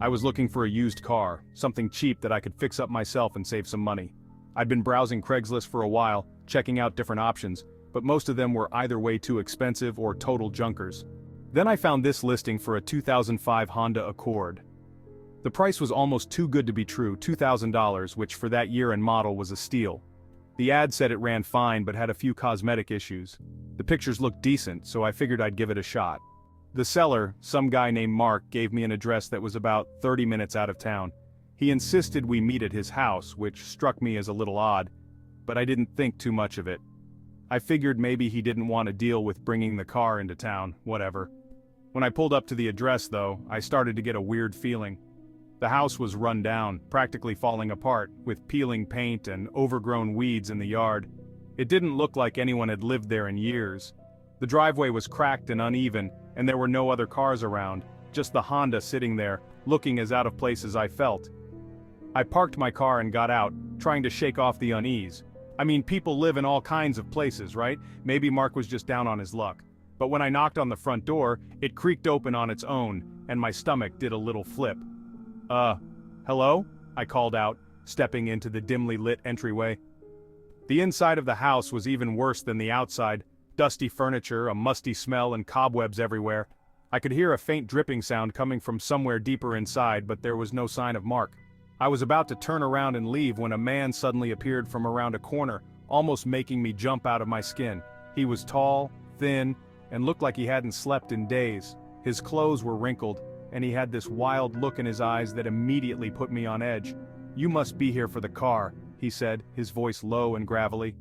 I was looking for a used car, something cheap that I could fix up myself and save some money. I'd been browsing Craigslist for a while, checking out different options, but most of them were either way too expensive or total junkers. Then I found this listing for a 2005 Honda Accord. The price was almost too good to be true, $2,000, which for that year and model was a steal. The ad said it ran fine but had a few cosmetic issues. The pictures looked decent, so I figured I'd give it a shot. The seller, some guy named Mark, gave me an address that was about 30 minutes out of town. He insisted we meet at his house, which struck me as a little odd, but I didn't think too much of it. I figured maybe he didn't want to deal with bringing the car into town, whatever. When I pulled up to the address though, I started to get a weird feeling. The house was run down, practically falling apart, with peeling paint and overgrown weeds in the yard. It didn't look like anyone had lived there in years. The driveway was cracked and uneven, and there were no other cars around, just the Honda sitting there, looking as out of place as I felt. I parked my car and got out, trying to shake off the unease. I mean, people live in all kinds of places, right? Maybe Mark was just down on his luck. But when I knocked on the front door, it creaked open on its own, and my stomach did a little flip. Hello? I called out, stepping into the dimly lit entryway. The inside of the house was even worse than the outside. Dusty furniture, a musty smell, and cobwebs everywhere. I could hear a faint dripping sound coming from somewhere deeper inside, but there was no sign of Mark. I was about to turn around and leave when a man suddenly appeared from around a corner, almost making me jump out of my skin. He was tall, thin, and looked like he hadn't slept in days. His clothes were wrinkled, and he had this wild look in his eyes that immediately put me on edge. "You must be here for the car," he said, his voice low and gravelly.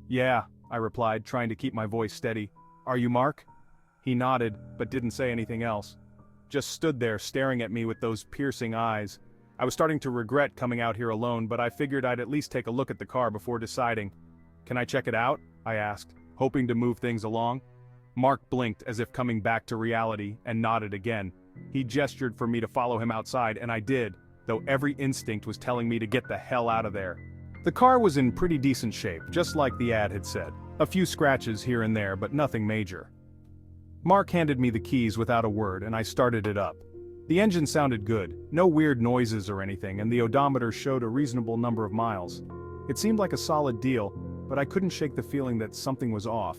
"Yeah," I replied, trying to keep my voice steady. "Are you Mark?" He nodded, but didn't say anything else. Just stood there staring at me with those piercing eyes. I was starting to regret coming out here alone, but I figured I'd at least take a look at the car before deciding. "Can I check it out?" I asked, hoping to move things along. Mark blinked as if coming back to reality, and nodded again. He gestured for me to follow him outside, and I did, though every instinct was telling me to get the hell out of there. The car was in pretty decent shape, just like the ad had said. A few scratches here and there, but nothing major. Mark handed me the keys without a word, and I started it up. The engine sounded good, no weird noises or anything, and the odometer showed a reasonable number of miles. It seemed like a solid deal, but I couldn't shake the feeling that something was off.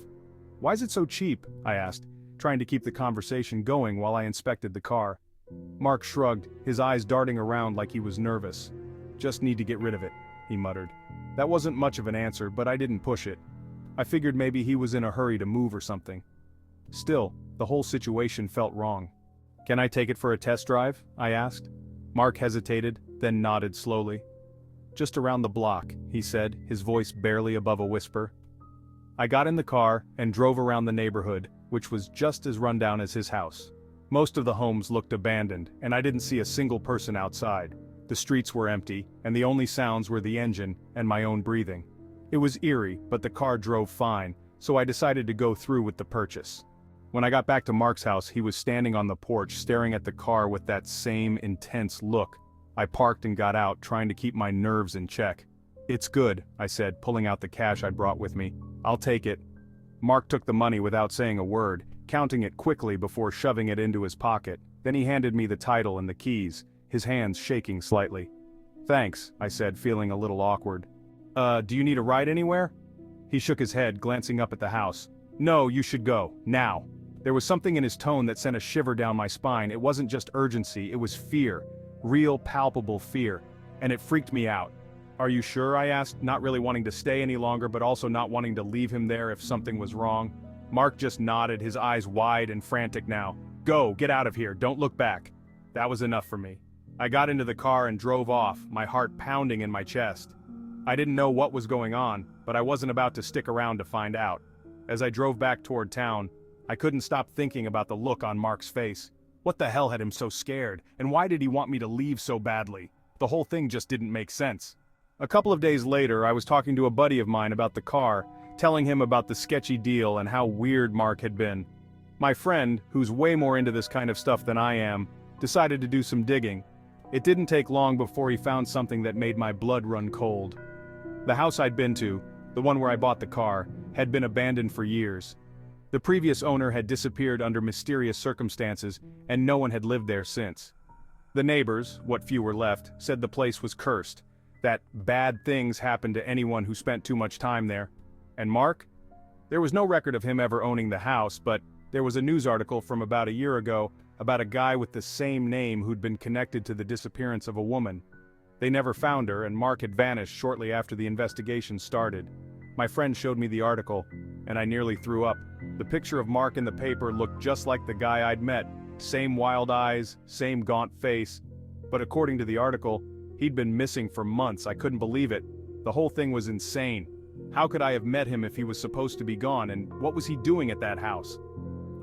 "Why is it so cheap?" I asked, trying to keep the conversation going while I inspected the car. Mark shrugged, his eyes darting around like he was nervous. "Just need to get rid of it," he muttered. That wasn't much of an answer, but I didn't push it. I figured maybe he was in a hurry to move or something. Still, the whole situation felt wrong. "Can I take it for a test drive?" I asked. Mark hesitated, then nodded slowly. "Just around the block," he said, his voice barely above a whisper. I got in the car and drove around the neighborhood, which was just as rundown as his house. Most of the homes looked abandoned, and I didn't see a single person outside. The streets were empty, and the only sounds were the engine and my own breathing. It was eerie, but the car drove fine, so I decided to go through with the purchase. When I got back to Mark's house, he was standing on the porch staring at the car with that same intense look. I parked and got out, trying to keep my nerves in check. "It's good," I said, pulling out the cash I'd brought with me. "I'll take it." Mark took the money without saying a word, counting it quickly before shoving it into his pocket. Then he handed me the title and the keys, his hands shaking slightly. "Thanks," I said, feeling a little awkward. Do you need a ride anywhere?" He shook his head, glancing up at the house. "No, you should go, now." There was something in his tone that sent a shiver down my spine. It wasn't just urgency, it was fear. Real, palpable fear. And it freaked me out. "Are you sure?" I asked, not really wanting to stay any longer but also not wanting to leave him there if something was wrong. Mark just nodded, his eyes wide and frantic now. "Go, get out of here, don't look back." That was enough for me. I got into the car and drove off, my heart pounding in my chest. I didn't know what was going on, but I wasn't about to stick around to find out. As I drove back toward town, I couldn't stop thinking about the look on Mark's face. What the hell had him so scared, and why did he want me to leave so badly? The whole thing just didn't make sense. A couple of days later, I was talking to a buddy of mine about the car, telling him about the sketchy deal and how weird Mark had been. My friend, who's way more into this kind of stuff than I am, decided to do some digging. It didn't take long before he found something that made my blood run cold. The house I'd been to, the one where I bought the car, had been abandoned for years. The previous owner had disappeared under mysterious circumstances, and no one had lived there since. The neighbors, what few were left, said the place was cursed, that bad things happened to anyone who spent too much time there. And Mark? There was no record of him ever owning the house, but there was a news article from about a year ago about a guy with the same name who'd been connected to the disappearance of a woman. They never found her, and Mark had vanished shortly after the investigation started. My friend showed me the article, and I nearly threw up. The picture of Mark in the paper looked just like the guy I'd met. Same wild eyes, same gaunt face. But according to the article, he'd been missing for months. I couldn't believe it. The whole thing was insane. How could I have met him if he was supposed to be gone, and what was he doing at that house?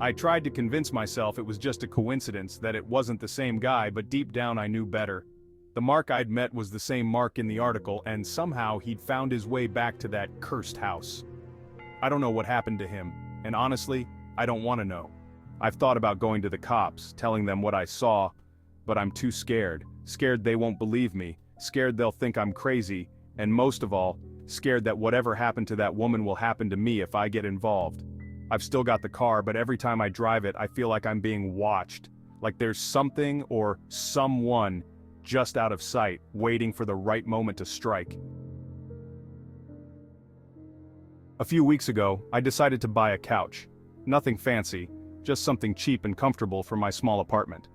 I tried to convince myself it was just a coincidence, that it wasn't the same guy, but deep down I knew better. The Mark I'd met was the same Mark in the article, and somehow he'd found his way back to that cursed house. I don't know what happened to him, and honestly, I don't want to know. I've thought about going to the cops, telling them what I saw, but I'm too scared. Scared they won't believe me, scared they'll think I'm crazy, and most of all, scared that whatever happened to that woman will happen to me if I get involved. I've still got the car, but every time I drive it, I feel like I'm being watched. Like there's something or someone just out of sight, waiting for the right moment to strike. A few weeks ago, I decided to buy a couch. Nothing fancy, just something cheap and comfortable for my small apartment.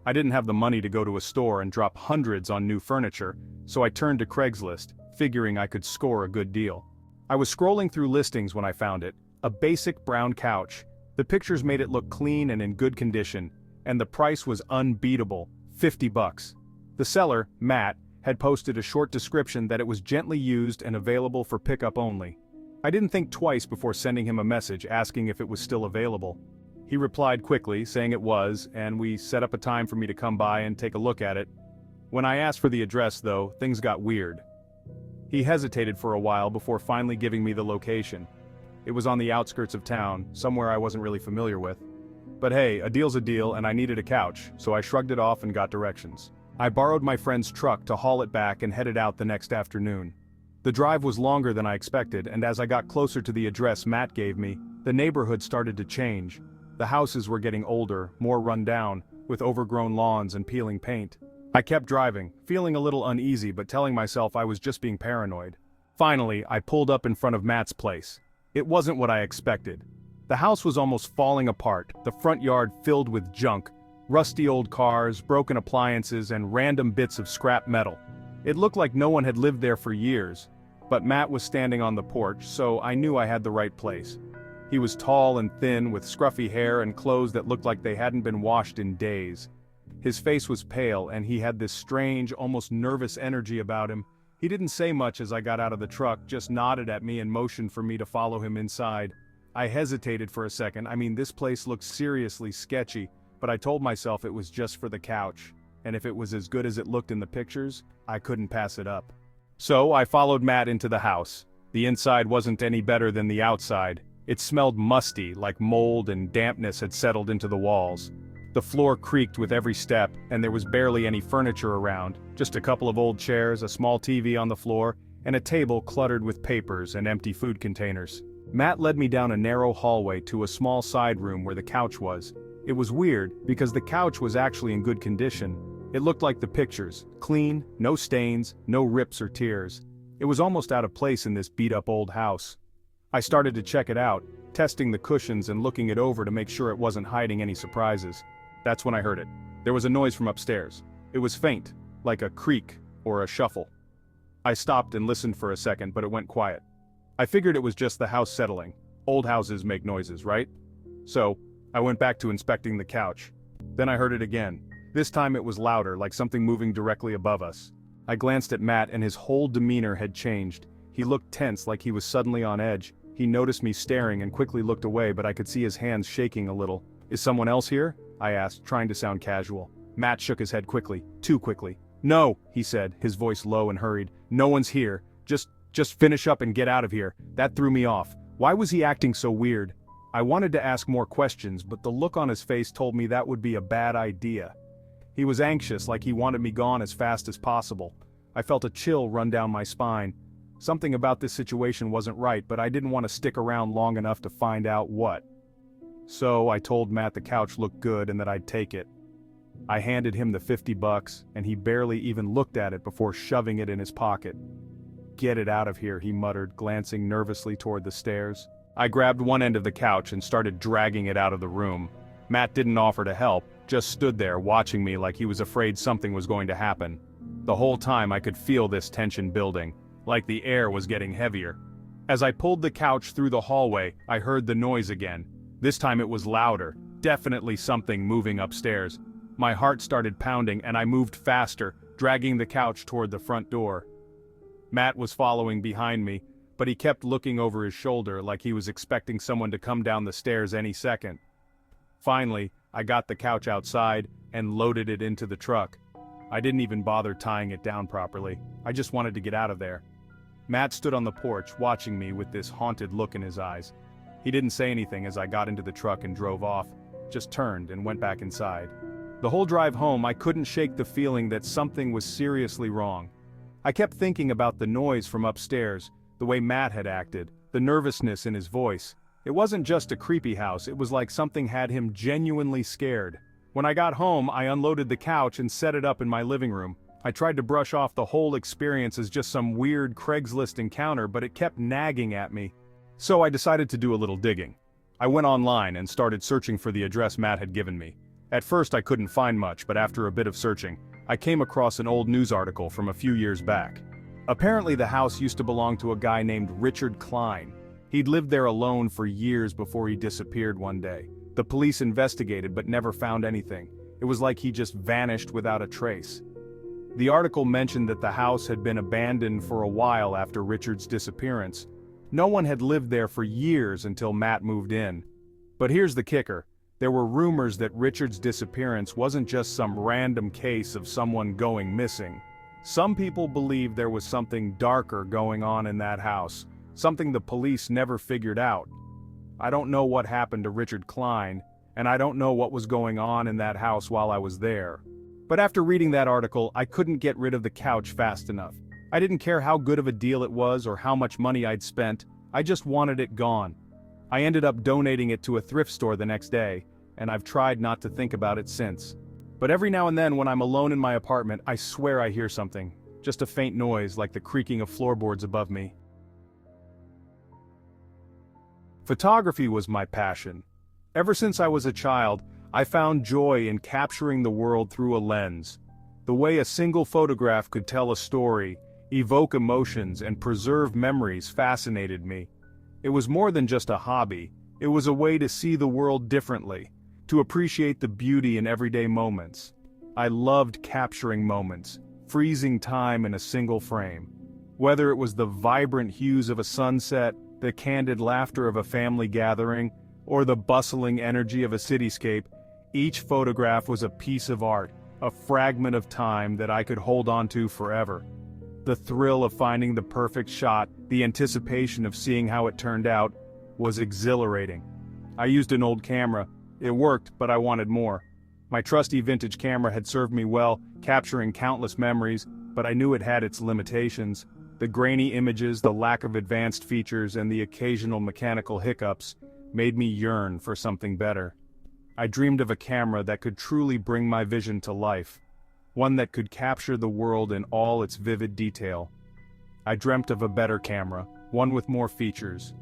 I didn't have the money to go to a store and drop hundreds on new furniture, so I turned to Craigslist, figuring I could score a good deal. I was scrolling through listings when I found it, a basic brown couch. The pictures made it look clean and in good condition, and the price was unbeatable, $50. The seller, Matt, had posted a short description that it was gently used and available for pickup only. I didn't think twice before sending him a message asking if it was still available. He replied quickly, saying it was, and we set up a time for me to come by and take a look at it. When I asked for the address, though, things got weird. He hesitated for a while before finally giving me the location. It was on the outskirts of town, somewhere I wasn't really familiar with. But hey, a deal's a deal, and I needed a couch, so I shrugged it off and got directions. I borrowed my friend's truck to haul it back and headed out the next afternoon. The drive was longer than I expected, and as I got closer to the address Matt gave me, the neighborhood started to change. The houses were getting older, more run down, with overgrown lawns and peeling paint. I kept driving, feeling a little uneasy but telling myself I was just being paranoid. Finally, I pulled up in front of Matt's place. It wasn't what I expected. The house was almost falling apart, the front yard filled with junk, rusty old cars, broken appliances, and random bits of scrap metal. It looked like no one had lived there for years, but Matt was standing on the porch, so I knew I had the right place. He was tall and thin, with scruffy hair and clothes that looked like they hadn't been washed in days. His face was pale, and he had this strange, almost nervous energy about him. He didn't say much as I got out of the truck, just nodded at me and motioned for me to follow him inside. I hesitated for a second. This place looked seriously sketchy, but I told myself it was just for the couch, and if it was as good as it looked in the pictures, I couldn't pass it up. So I followed Matt into the house. The inside wasn't any better than the outside. It smelled musty, like mold and dampness had settled into the walls. The floor creaked with every step, and there was barely any furniture around, just a couple of old chairs, a small TV on the floor, and a table cluttered with papers and empty food containers. Matt led me down a narrow hallway to a small side room where the couch was. It was weird, because the couch was actually in good condition. It looked like the pictures, clean, no stains, no rips or tears. It was almost out of place in this beat-up old house. I started to check it out, testing the cushions and looking it over to make sure it wasn't hiding any surprises. That's when I heard it. There was a noise from upstairs. It was faint, like a creak or a shuffle. I stopped and listened for a second, but it went quiet. I figured it was just the house settling. Old houses make noises, right? So, I went back to inspecting the couch. Then I heard it again. This time it was louder, like something moving directly above us. I glanced at Matt and his whole demeanor had changed. He looked tense, like he was suddenly on edge. He noticed me staring and quickly looked away, but I could see his hands shaking a little. "Is someone else here?" I asked, trying to sound casual. Matt shook his head quickly, too quickly. "No," he said, his voice low and hurried. "No one's here. Just finish up and get out of here." That threw me off. Why was he acting so weird? I wanted to ask more questions, but the look on his face told me that would be a bad idea. He was anxious, like he wanted me gone as fast as possible. I felt a chill run down my spine. Something about this situation wasn't right, but I didn't want to stick around long enough to find out what. So I told Matt the couch looked good and that I'd take it. I handed him the $50, and he barely even looked at it before shoving it in his pocket. "Get it out of here," he muttered, glancing nervously toward the stairs. I grabbed one end of the couch and started dragging it out of the room. Matt didn't offer to help, just stood there watching me like he was afraid something was going to happen. The whole time I could feel this tension building, like the air was getting heavier. As I pulled the couch through the hallway, I heard the noise again. This time it was louder, definitely something moving upstairs. My heart started pounding and I moved faster, dragging the couch toward the front door. Matt was following behind me, but he kept looking over his shoulder like he was expecting someone to come down the stairs any second. Finally, I got the couch outside and loaded it into the truck. I didn't even bother tying it down properly. I just wanted to get out of there. Matt stood on the porch watching me with this haunted look in his eyes. He didn't say anything as I got into the truck and drove off, just turned and went back inside. The whole drive home, I couldn't shake the feeling that something was seriously wrong. I kept thinking about the noise from upstairs, the way Matt had acted, the nervousness in his voice. It wasn't just a creepy house, it was like something had him genuinely scared. When I got home, I unloaded the couch and set it up in my living room. I tried to brush off the whole experience as just some weird Craigslist encounter, but it kept nagging at me. So I decided to do a little digging. I went online and started searching for the address Matt had given me. At first I couldn't find much, but after a bit of searching, I came across an old news article from a few years back. Apparently the house used to belong to a guy named Richard Klein. He'd lived there alone for years before he disappeared one day. The police investigated but never found anything. It was like he just vanished without a trace. The article mentioned that the house had been abandoned for a while after Richard's disappearance. No one had lived there for years until Matt moved in. But here's the kicker. There were rumors that Richard's disappearance wasn't just some random case of someone going missing. Some people believed there was something darker going on in that house, something the police never figured out. I don't know what happened to Richard Klein, and I don't know what was going on in that house while I was there. But after reading that article, I couldn't get rid of the couch fast enough. I didn't care how good of a deal it was or how much money I'd spent, I just wanted it gone. I ended up donating it to a thrift store the next day, and I've tried not to think about it since. But every now and then when I'm alone in my apartment, I swear I hear something. Just a faint noise like the creaking of floorboards above me. Photography was my passion. Ever since I was a child, I found joy in capturing the world through a lens. The way a single photograph could tell a story, evoke emotions, and preserve memories fascinated me. It was more than just a hobby, it was a way to see the world differently, to appreciate the beauty in everyday moments. I loved capturing moments, freezing time in a single frame. Whether it was the vibrant hues of a sunset, the candid laughter of a family gathering, or the bustling energy of a cityscape, each photograph was a piece of art, a fragment of time that I could hold on to forever. The thrill of finding the perfect shot, the anticipation of seeing how it turned out, was exhilarating. I used an old camera. It worked, but I wanted more. My trusty vintage camera had served me well, capturing countless memories, but I knew it had its limitations. The grainy images, the lack of advanced features, and the occasional mechanical hiccups made me yearn for something better. I dreamed of a camera that could truly bring my vision to life, one that could capture the world in all its vivid detail. I dreamt of a better camera, one with more features,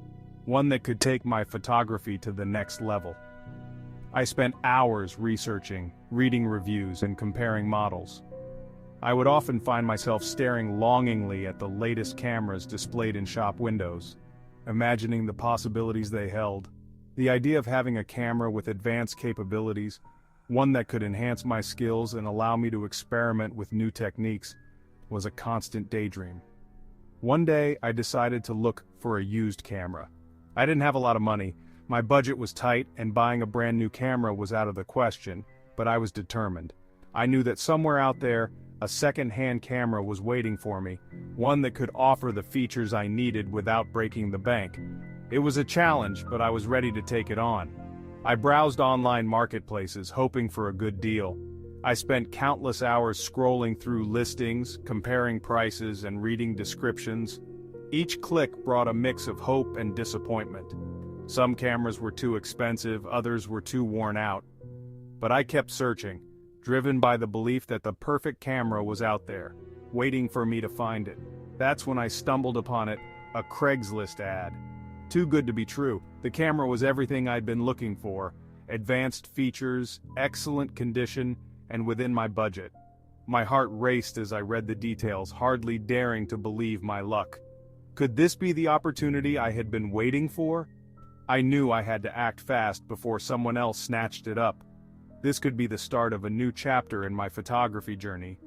one that could take my photography to the next level. I spent hours researching, reading reviews, and comparing models. I would often find myself staring longingly at the latest cameras displayed in shop windows, imagining the possibilities they held. The idea of having a camera with advanced capabilities, one that could enhance my skills and allow me to experiment with new techniques, was a constant daydream. One day, I decided to look for a used camera. I didn't have a lot of money, my budget was tight, and buying a brand new camera was out of the question, but I was determined. I knew that somewhere out there, a second-hand camera was waiting for me, one that could offer the features I needed without breaking the bank. It was a challenge, but I was ready to take it on. I browsed online marketplaces, hoping for a good deal. I spent countless hours scrolling through listings, comparing prices, and reading descriptions. Each click brought a mix of hope and disappointment. Some cameras were too expensive, others were too worn out. But I kept searching, driven by the belief that the perfect camera was out there, waiting for me to find it. That's when I stumbled upon it, a Craigslist ad. Too good to be true, the camera was everything I'd been looking for: advanced features, excellent condition, and within my budget. My heart raced as I read the details, hardly daring to believe my luck. Could this be the opportunity I had been waiting for? I knew I had to act fast before someone else snatched it up. This could be the start of a new chapter in my photography journey.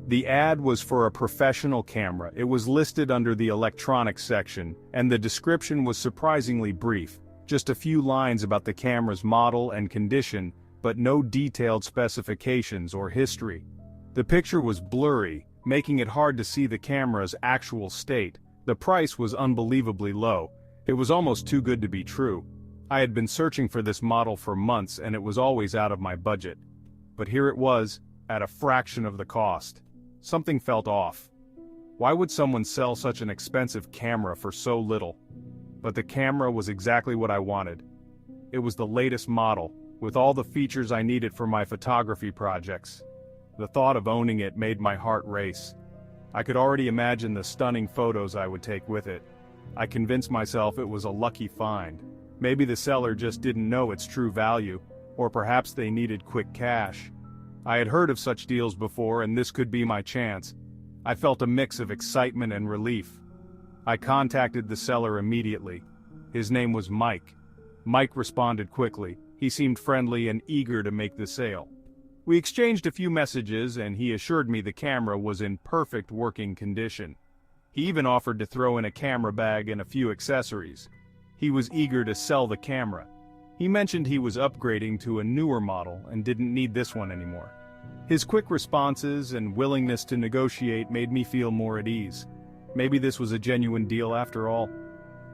The ad was for a professional camera. It was listed under the electronics section, and the description was surprisingly brief. Just a few lines about the camera's model and condition, but no detailed specifications or history. The picture was blurry, making it hard to see the camera's actual state. The price was unbelievably low. It was almost too good to be true. I had been searching for this model for months and it was always out of my budget. But here it was, at a fraction of the cost. Something felt off. Why would someone sell such an expensive camera for so little? But the camera was exactly what I wanted. It was the latest model, with all the features I needed for my photography projects. The thought of owning it made my heart race. I could already imagine the stunning photos I would take with it. I convinced myself it was a lucky find. Maybe the seller just didn't know its true value, or perhaps they needed quick cash. I had heard of such deals before and this could be my chance. I felt a mix of excitement and relief. I contacted the seller immediately. His name was Mike. Mike responded quickly. He seemed friendly and eager to make the sale. We exchanged a few messages and he assured me the camera was in perfect working condition. He even offered to throw in a camera bag and a few accessories. He was eager to sell the camera. He mentioned he was upgrading to a newer model and didn't need this one anymore. His quick responses and willingness to negotiate made me feel more at ease. Maybe this was a genuine deal after all.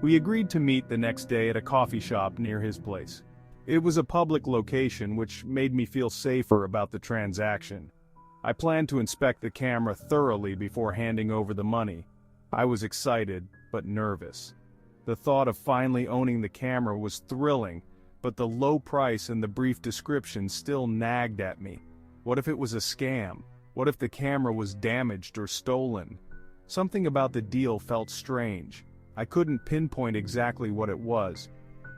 We agreed to meet the next day at a coffee shop near his place. It was a public location which made me feel safer about the transaction. I planned to inspect the camera thoroughly before handing over the money. I was excited, but nervous. The thought of finally owning the camera was thrilling, but the low price and the brief description still nagged at me. What if it was a scam? What if the camera was damaged or stolen? Something about the deal felt strange. I couldn't pinpoint exactly what it was,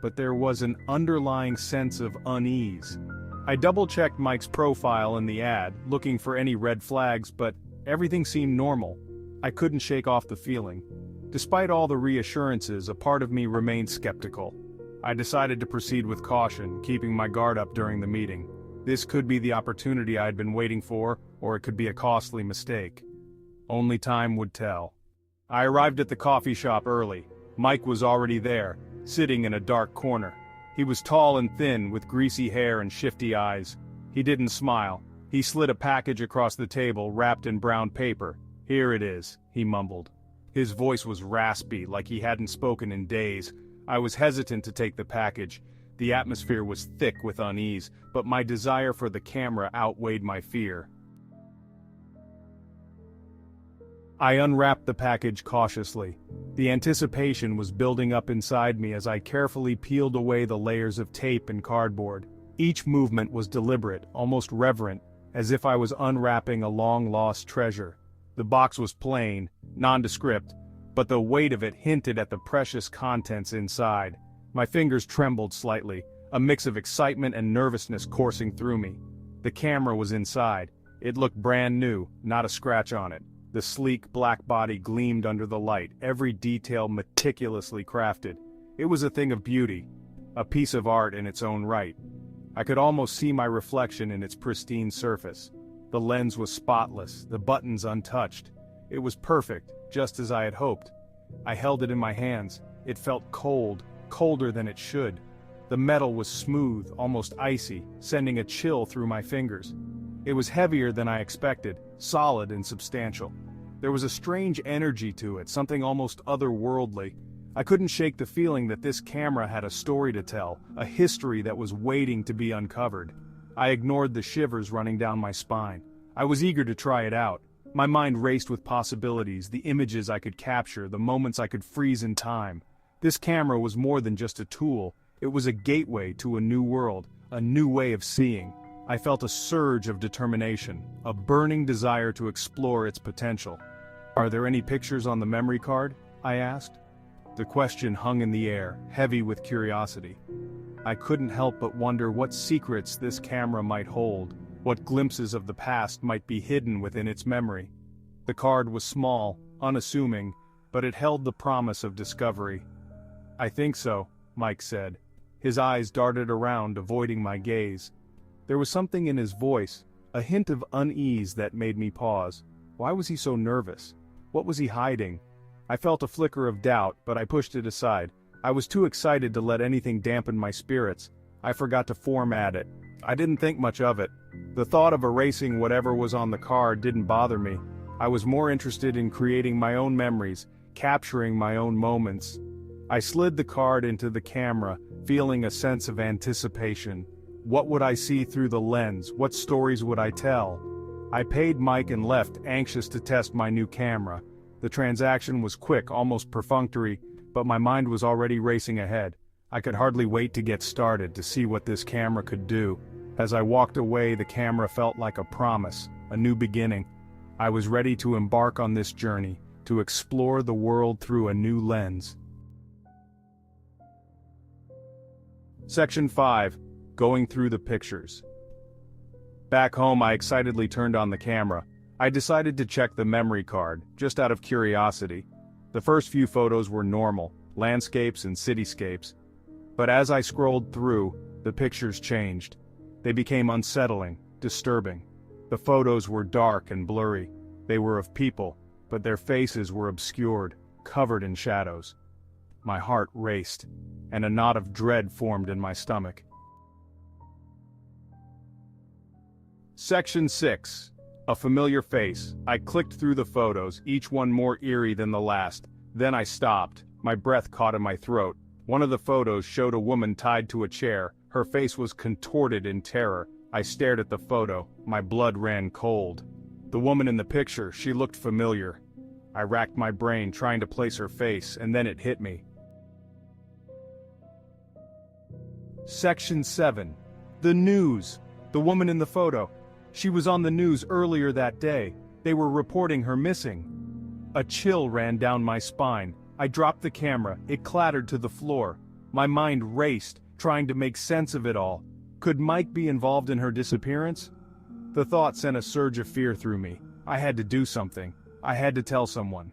but there was an underlying sense of unease. I double-checked Mike's profile in the ad, looking for any red flags, but everything seemed normal. I couldn't shake off the feeling. Despite all the reassurances, a part of me remained skeptical. I decided to proceed with caution, keeping my guard up during the meeting. This could be the opportunity I had been waiting for, or it could be a costly mistake. Only time would tell. I arrived at the coffee shop early. Mike was already there, sitting in a dark corner. He was tall and thin, with greasy hair and shifty eyes. He didn't smile. He slid a package across the table, wrapped in brown paper. "Here it is," he mumbled. His voice was raspy, like he hadn't spoken in days. I was hesitant to take the package. The atmosphere was thick with unease, but my desire for the camera outweighed my fear. I unwrapped the package cautiously. The anticipation was building up inside me as I carefully peeled away the layers of tape and cardboard. Each movement was deliberate, almost reverent, as if I was unwrapping a long-lost treasure. The box was plain, nondescript, but the weight of it hinted at the precious contents inside. My fingers trembled slightly, a mix of excitement and nervousness coursing through me. The camera was inside. It looked brand new, not a scratch on it. The sleek black body gleamed under the light, every detail meticulously crafted. It was a thing of beauty, a piece of art in its own right. I could almost see my reflection in its pristine surface. The lens was spotless, the buttons untouched. It was perfect, just as I had hoped. I held it in my hands. It felt cold, colder than it should. The metal was smooth, almost icy, sending a chill through my fingers. It was heavier than I expected, solid and substantial. There was a strange energy to it, something almost otherworldly. I couldn't shake the feeling that this camera had a story to tell, a history that was waiting to be uncovered. I ignored the shivers running down my spine. I was eager to try it out. My mind raced with possibilities, the images I could capture, the moments I could freeze in time. This camera was more than just a tool. It was a gateway to a new world, a new way of seeing. I felt a surge of determination, a burning desire to explore its potential. "Are there any pictures on the memory card?" I asked. The question hung in the air, heavy with curiosity. I couldn't help but wonder what secrets this camera might hold, what glimpses of the past might be hidden within its memory. The card was small, unassuming, but it held the promise of discovery. "I think so," Mike said. His eyes darted around, avoiding my gaze. There was something in his voice, a hint of unease that made me pause. Why was he so nervous? What was he hiding? I felt a flicker of doubt, but I pushed it aside. I was too excited to let anything dampen my spirits. I forgot to format it. I didn't think much of it. The thought of erasing whatever was on the card didn't bother me. I was more interested in creating my own memories, capturing my own moments. I slid the card into the camera, feeling a sense of anticipation. What would I see through the lens? What stories would I tell? I paid Mike and left, anxious to test my new camera. The transaction was quick, almost perfunctory, but my mind was already racing ahead. I could hardly wait to get started, to see what this camera could do. As I walked away, the camera felt like a promise, a new beginning. I was ready to embark on this journey, to explore the world through a new lens. Section 5. Going through the pictures. Back home, I excitedly turned on the camera. I decided to check the memory card, just out of curiosity. The first few photos were normal, landscapes and cityscapes. But as I scrolled through, the pictures changed. They became unsettling, disturbing. The photos were dark and blurry. They were of people, but their faces were obscured, covered in shadows. My heart raced, and a knot of dread formed in my stomach. Section 6. A familiar face. I clicked through the photos, each one more eerie than the last. Then I stopped. My breath caught in my throat. One of the photos showed a woman tied to a chair. Her face was contorted in terror. I stared at the photo. My blood ran cold. The woman in the picture, she looked familiar. I racked my brain trying to place her face, and then it hit me. Section 7. The news. The woman in the photo. She was on the news earlier that day. They were reporting her missing. A chill ran down my spine. I dropped the camera. It clattered to the floor. My mind raced, trying to make sense of it all. Could Mike be involved in her disappearance? The thought sent a surge of fear through me. I had to do something. I had to tell someone.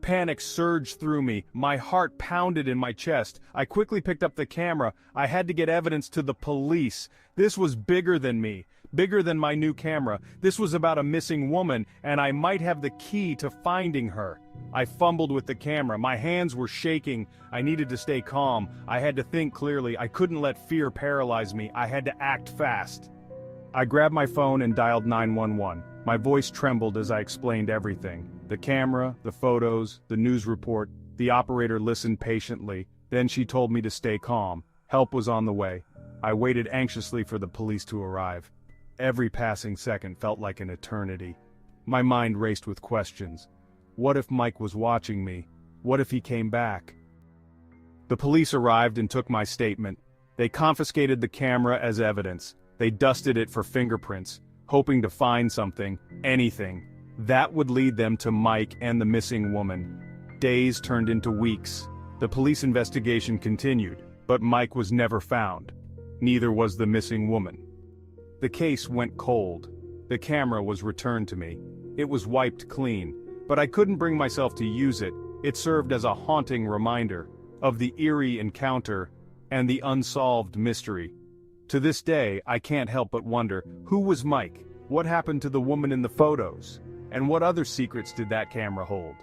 Panic surged through me. My heart pounded in my chest. I quickly picked up the camera. I had to get evidence to the police. This was bigger than me. Bigger than my new camera. This was about a missing woman, and I might have the key to finding her. I fumbled with the camera. My hands were shaking. I needed to stay calm. I had to think clearly. I couldn't let fear paralyze me. I had to act fast. I grabbed my phone and dialed 911. My voice trembled as I explained everything. The camera, the photos, the news report. The operator listened patiently. Then she told me to stay calm. Help was on the way. I waited anxiously for the police to arrive. Every passing second felt like an eternity. My mind raced with questions. What if Mike was watching me? What if he came back? The police arrived and took my statement. They confiscated the camera as evidence. They dusted it for fingerprints, hoping to find something, anything. That would lead them to Mike and the missing woman. Days turned into weeks. The police investigation continued, but Mike was never found. Neither was the missing woman. The case went cold. The camera was returned to me. It was wiped clean, but I couldn't bring myself to use it. It served as a haunting reminder of the eerie encounter and the unsolved mystery. To this day, I can't help but wonder, who was Mike? What happened to the woman in the photos? And what other secrets did that camera hold?